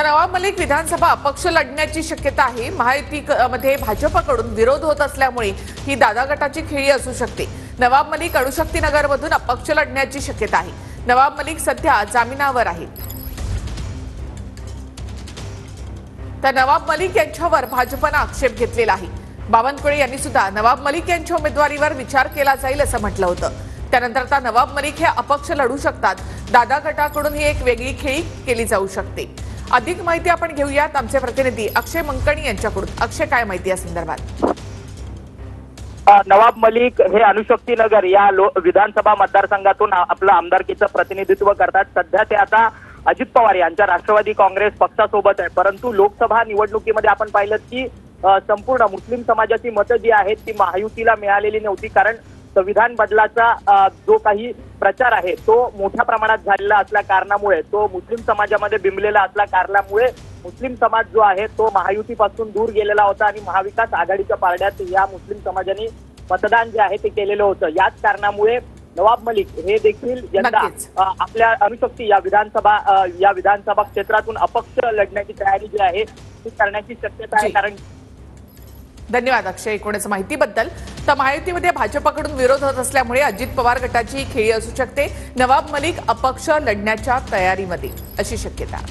तर नवाब मलिक विधानसभा अपक्ष लढण्याची शक्यता आहे। महायुतीमध्ये भाजपकडून विरोध होत असल्यामुळे ही दादा गटाची खेळी असू शकते। नवाब मलिक अणुशक्तीनगरमधून अपक्ष लढण्याची शक्यता आहे। नवाब मलिक सध्या जामिनावर आहे। तर नवाब मलिक यांच्यावर भाजपने आक्षेप घेतलेला आहे। बावनकुळे यांनी सुद्धा नवाब मलिक यांच्या उमेदवारीवर विचार केला जाईल असं म्हटलं होतं। त्यानंतर आता नवाब मलिक हे अपक्ष लढू शकतात। दादा गटाकडून ही एक वेगळी खेळी केली जाऊ शकते। अधिक माहिती आपण घेऊयात आमचे प्रतिनिधी अक्षय मंकणी यांच्याकडून। अक्षय, काय माहिती या संदर्भात? नवाब मलिक हे अणुशक्तीनगर या विधानसभा मतदारसंघातूून आपलं आमदारकीचं प्रतिनिधित्व करतात। सध्या ते आता अजित पवार यांच्या राष्ट्रवादी काँग्रेस पक्षासोबत आहे। परंतु लोकसभा निवडणुकीमध्ये आपण पाहिलं की संपूर्ण मुस्लिम समाजाची मतं जी आहेत ती महायुतीला मिळालेली नव्हती, कारण संविधान बदलाचा जो काही प्रचार आहे तो मोठ्या प्रमाणात झालेला असल्या कारणामुळे, तो मुस्लिम समाजामध्ये बिंबलेला असल्या कारणामुळे मुस्लिम समाज जो आहे तो महायुतीपासून दूर गेलेला होता आणि महाविकास आघाडीच्या पारड्यात या मुस्लिम समाजाने मतदान जे आहे ते केलेलं होतं। याच कारणामुळे नवाब मलिक हे देखील यंदा आपल्या अणुशक्ती या विधानसभा क्षेत्रातून अपक्ष लढण्याची तयारी जी आहे ती करण्याची शक्यता आहे। कारण धन्यवाद अक्षय एकूणच माहितीबद्दल। तर महायुतीमध्ये भाजपकडून विरोध होत असल्यामुळे अजित पवार गटाची खेळी असू शकते। नवाब मलिक अपक्ष लढण्याच्या तयारीमध्ये अशी शक्यता।